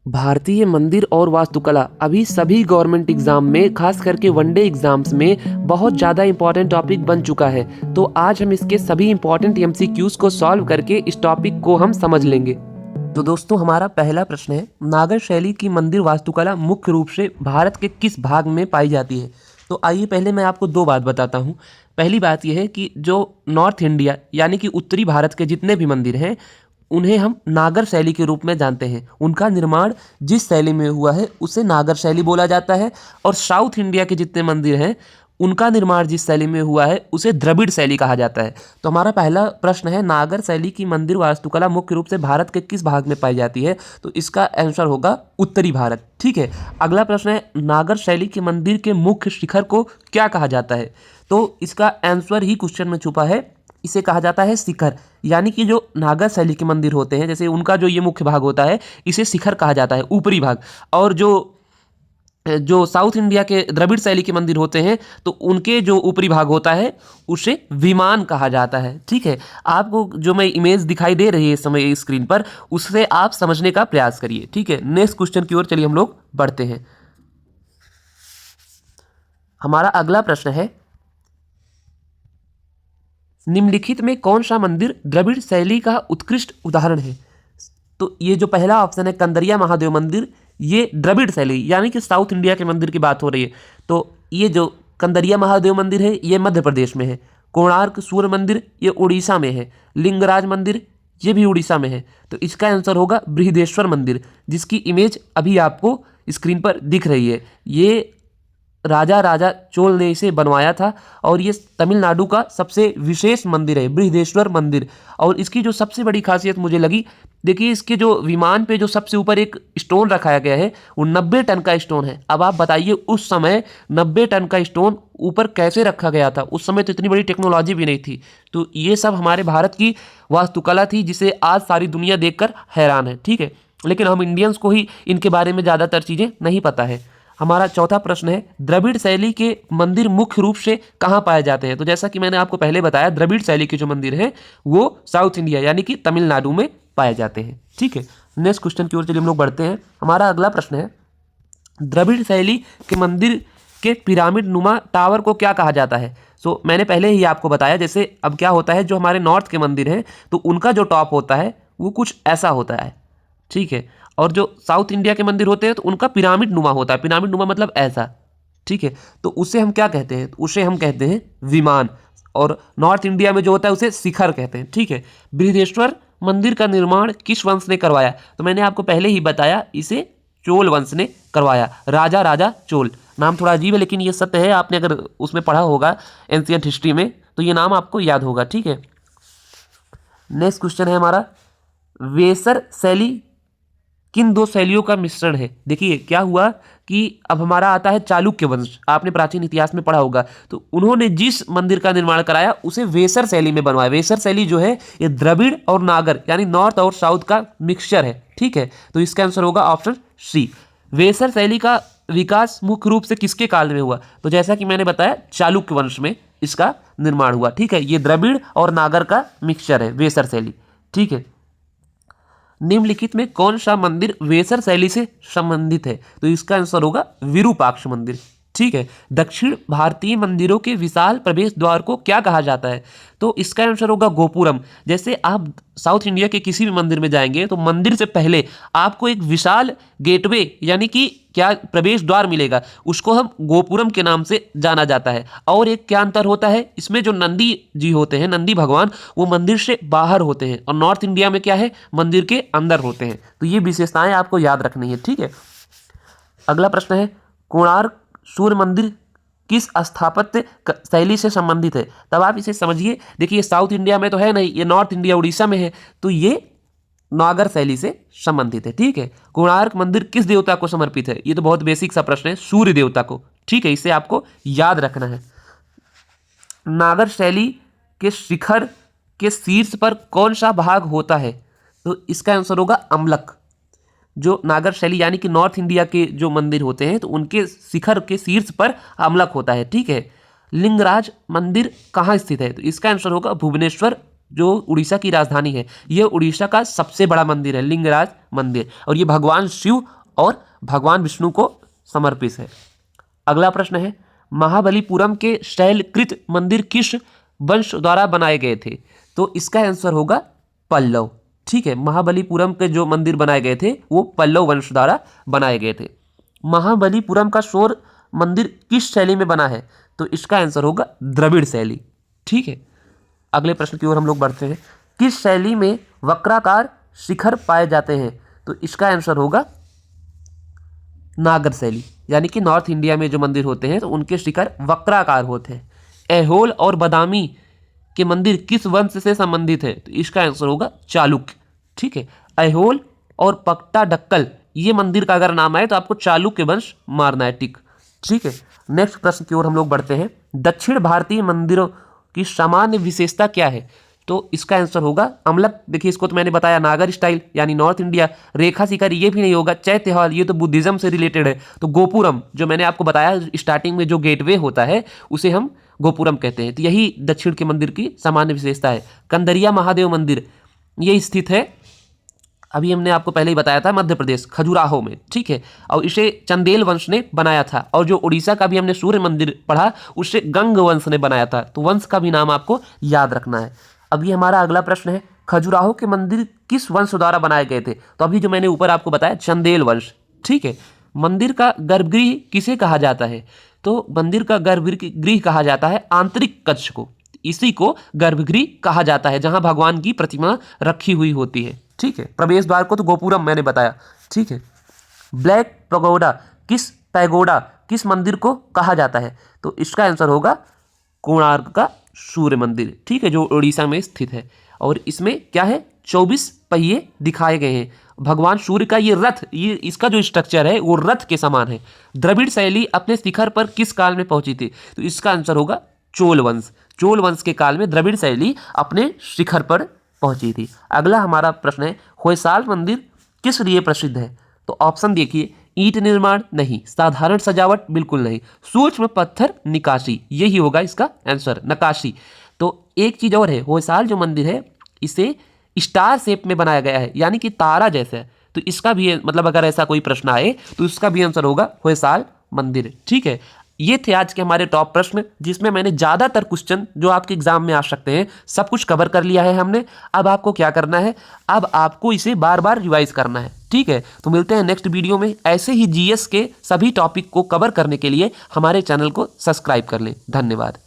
भारतीय मंदिर और वास्तुकला अभी सभी गवर्नमेंट एग्जाम में, खास करके वनडे एग्जाम्स में बहुत ज़्यादा इंपॉर्टेंट टॉपिक बन चुका है। तो आज हम इसके सभी इंपॉर्टेंट एमसीक्यूज को सॉल्व करके इस टॉपिक को हम समझ लेंगे। तो दोस्तों, हमारा पहला प्रश्न है, नागर शैली की मंदिर वास्तुकला मुख्य रूप से भारत के किस भाग में पाई जाती है? तो आइए पहले मैं आपको दो बात बताता हूँ। पहली बात यह है कि जो नॉर्थ इंडिया यानी कि उत्तरी भारत के जितने भी मंदिर हैं, उन्हें हम नागर शैली के रूप में जानते हैं। उनका निर्माण जिस शैली में हुआ है उसे नागर शैली बोला जाता है। और साउथ इंडिया के जितने मंदिर हैं, उनका निर्माण जिस शैली में हुआ है उसे द्रविड़ शैली कहा जाता है। तो हमारा पहला प्रश्न है, नागर शैली की मंदिर वास्तुकला मुख्य रूप से भारत के किस भाग में पाई जाती है? तो इसका आंसर होगा उत्तरी भारत। ठीक है। अगला प्रश्न है, नागर शैली के मंदिर के मुख्य शिखर को क्या कहा जाता है? तो इसका आंसर ही क्वेश्चन में छुपा है। इसे कहा जाता है शिखर। यानी कि जो नागर शैली के मंदिर होते हैं, जैसे उनका जो ये मुख्य भाग होता है, इसे शिखर कहा जाता है, ऊपरी भाग। और जो जो साउथ इंडिया के द्रविड़ शैली के मंदिर होते हैं, तो उनके जो ऊपरी भाग होता है उसे विमान कहा जाता है। ठीक है। आपको जो मैं इमेज दिखाई दे रही है इस समय स्क्रीन पर, उससे आप समझने का प्रयास करिए। ठीक है। नेक्स्ट क्वेश्चन की ओर चलिए हम लोग बढ़ते हैं। हमारा अगला प्रश्न है, निम्नलिखित में कौन सा मंदिर द्रविड़ शैली का उत्कृष्ट उदाहरण है? तो ये जो पहला ऑप्शन है, कंदरिया महादेव मंदिर, ये द्रविड़ शैली यानी कि साउथ इंडिया के मंदिर की बात हो रही है। तो ये जो कंदरिया महादेव मंदिर है, ये मध्य प्रदेश में है। कोणार्क सूर्य मंदिर, ये उड़ीसा में है। लिंगराज मंदिर, ये भी उड़ीसा में है। तो इसका आंसर होगा बृहदेश्वर मंदिर, जिसकी इमेज अभी आपको स्क्रीन पर दिख रही है। ये राजा चोल ने इसे बनवाया था। और ये तमिलनाडु का सबसे विशेष मंदिर है, बृहदेश्वर मंदिर। और इसकी जो सबसे बड़ी खासियत मुझे लगी, देखिए इसके जो विमान पे जो सबसे ऊपर एक स्टोन रखाया गया है, वो 90 टन का स्टोन है। अब आप बताइए उस समय 90 टन का स्टोन ऊपर कैसे रखा गया था? उस समय तो इतनी बड़ी टेक्नोलॉजी भी नहीं थी। तो ये सब हमारे भारत की वास्तुकला थी, जिसे आज सारी दुनिया देखकर हैरान है। ठीक है। लेकिन हम इंडियंस को ही इनके बारे में ज़्यादातर चीज़ें नहीं पता है। हमारा चौथा प्रश्न है, द्रविड़ शैली के मंदिर मुख्य रूप से कहाँ पाए जाते हैं? तो जैसा कि मैंने आपको पहले बताया, द्रविड़ शैली के जो मंदिर हैं वो साउथ इंडिया यानी कि तमिलनाडु में पाए जाते हैं। ठीक है। नेक्स्ट क्वेश्चन की ओर चलिए हम लोग बढ़ते हैं। हमारा अगला प्रश्न है, द्रविड़ शैली के मंदिर के पिरामिड नुमा टावर को क्या कहा जाता है? सो मैंने पहले ही आपको बताया, जैसे अब क्या होता है, जो हमारे नॉर्थ के मंदिर हैं, तो उनका जो टॉप होता है वो कुछ ऐसा होता है। ठीक है। और जो साउथ इंडिया के मंदिर होते हैं, तो उनका पिरामिड नुमा होता है। पिरामिड नुमा मतलब ऐसा। ठीक है। तो उसे हम क्या कहते हैं? उसे हम कहते हैं विमान। और नॉर्थ इंडिया में जो होता है उसे शिखर कहते हैं। ठीक है। बृहदेश्वर मंदिर का निर्माण किस वंश ने करवाया? तो मैंने आपको पहले ही बताया, इसे चोल वंश ने करवाया। राजा चोल। नाम थोड़ा अजीब है, लेकिन ये सत्य है। आपने अगर उसमें पढ़ा होगा एंशिएंट हिस्ट्री में, तो ये नाम आपको याद होगा। ठीक है। नेक्स्ट क्वेश्चन है हमारा, वेसर शैली किन दो शैलियों का मिश्रण है? देखिए क्या हुआ कि अब हमारा आता है चालुक्य वंश। आपने प्राचीन इतिहास में पढ़ा होगा। तो उन्होंने जिस मंदिर का निर्माण कराया उसे वेसर शैली में बनवाया। वेसर शैली जो है, ये द्रविड़ और नागर यानी नॉर्थ और साउथ का मिक्सचर है। ठीक है। तो इसका आंसर होगा ऑप्शन सी। वेसर शैली का विकास मुख्य रूप से किसके काल में हुआ? तो जैसा कि मैंने बताया, चालुक्य वंश में इसका निर्माण हुआ। ठीक है। ये द्रविड़ और नागर का मिक्सचर है वेसर शैली। ठीक है। निम्नलिखित में कौन सा मंदिर वेसर शैली से संबंधित है? तो इसका आंसर होगा विरूपाक्ष मंदिर। ठीक है। दक्षिण भारतीय मंदिरों के विशाल प्रवेश द्वार को क्या कहा जाता है? तो इसका आंसर होगा गोपुरम। जैसे आप साउथ इंडिया के किसी भी मंदिर में जाएंगे, तो मंदिर से पहले आपको एक विशाल गेटवे यानी कि क्या प्रवेश द्वार मिलेगा, उसको हम गोपुरम के नाम से जाना जाता है। और एक क्या अंतर होता है इसमें, जो नंदी जी होते हैं, नंदी भगवान, वो मंदिर से बाहर होते हैं। और नॉर्थ इंडिया में क्या है, मंदिर के अंदर होते हैं। तो ये विशेषताएं आपको याद रखनी है। ठीक है। अगला प्रश्न है, कोणार्क सूर्य मंदिर किस स्थापत्य शैली से संबंधित है? तब आप इसे समझिए। देखिए साउथ इंडिया में तो है नहीं, ये नॉर्थ इंडिया उड़ीसा में है। तो ये नागर शैली से संबंधित है। ठीक है। कोणार्क मंदिर किस देवता को समर्पित है? ये तो बहुत बेसिक सा प्रश्न है, सूर्य देवता को। ठीक है। इसे आपको याद रखना है। नागर शैली के शिखर के शीर्ष पर कौन सा भाग होता है? तो इसका आंसर होगा अम्लक। जो नागर शैली यानी कि नॉर्थ इंडिया के जो मंदिर होते हैं, तो उनके शिखर के शीर्ष पर अम्लक होता है। ठीक है। लिंगराज मंदिर कहाँ स्थित है? तो इसका आंसर होगा भुवनेश्वर, जो उड़ीसा की राजधानी है। यह उड़ीसा का सबसे बड़ा मंदिर है, लिंगराज मंदिर। और ये भगवान शिव और भगवान विष्णु को समर्पित है। अगला प्रश्न है, महाबलीपुरम के शैलकृत मंदिर किस वंश द्वारा बनाए गए थे? तो इसका आंसर होगा पल्लव। ठीक है, महाबलीपुरम के जो मंदिर बनाए गए थे वो पल्लव वंश द्वारा बनाए गए थे। महाबलीपुरम का शोर मंदिर किस शैली में बना है? तो इसका आंसर होगा द्रविड़ शैली। ठीक है, अगले प्रश्न की ओर हम लोग बढ़ते हैं। किस शैली में वक्राकार शिखर पाए जाते हैं? तो इसका आंसर होगा नागर शैली। यानी कि नॉर्थ इंडिया में जो मंदिर होते हैं तो उनके शिखर वक्राकार होते हैं। ऐहोल और बदामी के मंदिर किस वंश से संबंधित है? तो इसका आंसर होगा चालुक्य। ठीक है, ऐहोल और पट्टाडक्कल ये मंदिर का अगर नाम आए तो आपको चालुक्य वंश मारना है टिक। ठीक है, नेक्स्ट प्रश्न की ओर हम लोग बढ़ते हैं। दक्षिण भारतीय मंदिरों की सामान्य विशेषता क्या है? तो इसका आंसर होगा अम्लक। देखिए, इसको तो मैंने बताया नागर स्टाइल यानी नॉर्थ इंडिया। रेखा शिखर ये भी नहीं होगा। चैत्य हॉल ये तो बुद्धिज्म से रिलेटेड है। तो गोपुरम जो मैंने आपको बताया स्टार्टिंग में जो गेटवे होता है उसे हम गोपुरम कहते हैं। तो यही दक्षिण के मंदिर की सामान्य विशेषता है। कंदरिया महादेव मंदिर ये स्थित है, अभी हमने आपको पहले ही बताया था, मध्य प्रदेश खजुराहो में। ठीक है, और इसे चंदेल वंश ने बनाया था। और जो उड़ीसा का भी हमने सूर्य मंदिर पढ़ा उसे गंग वंश ने बनाया था। तो वंश का भी नाम आपको याद रखना है। अभी हमारा अगला प्रश्न है, खजुराहो के मंदिर किस वंश द्वारा बनाए गए थे? तो अभी जो मैंने ऊपर आपको बताया चंदेल वंश। ठीक है, मंदिर का गर्भगृह किसे कहा जाता है? तो मंदिर का गर्भगृह कहा जाता है आंतरिक कक्ष को। इसी को गर्भगृह कहा जाता है जहां भगवान की प्रतिमा रखी हुई होती है। ठीक है, प्रवेश द्वार को तो गोपुरम मैंने बताया। ठीक है, ब्लैक पैगोडा किस मंदिर को कहा जाता है? तो इसका आंसर होगा कोणार्क का सूर्य मंदिर। ठीक है, जो उड़ीसा में स्थित है। और इसमें क्या है, 24 पहिए दिखाए गए हैं। भगवान सूर्य का ये रथ, ये इसका जो स्ट्रक्चर है वो रथ के समान है। द्रविड़ शैली अपने शिखर पर किस काल में पहुंची थी? तो इसका आंसर होगा चोल वंश। चोल वंश के काल में द्रविड़ शैली अपने शिखर पर पहुंची थी। अगला हमारा प्रश्न है, होयसाल मंदिर किस लिए प्रसिद्ध है? तो ऑप्शन देखिए, ईंट निर्माण नहीं, साधारण सजावट बिल्कुल नहीं, सूक्ष्म पत्थर निकासी, यही होगा इसका आंसर, नकाशी। तो एक चीज और है, होयसाल जो मंदिर है इसे स्टार शेप में बनाया गया है, यानी कि तारा जैसा है। तो इसका भी मतलब अगर ऐसा कोई प्रश्न आए तो इसका भी आंसर होगा होयसाल मंदिर। ठीक है, ये थे आज के हमारे टॉप प्रश्न, जिसमें मैंने ज़्यादातर क्वेश्चन जो आपके एग्जाम में आ सकते हैं सब कुछ कवर कर लिया है हमने। अब आपको क्या करना है, अब आपको इसे बार बार रिवाइज करना है। ठीक है, तो मिलते हैं नेक्स्ट वीडियो में। ऐसे ही जीएस के सभी टॉपिक को कवर करने के लिए हमारे चैनल को सब्सक्राइब कर लें। धन्यवाद।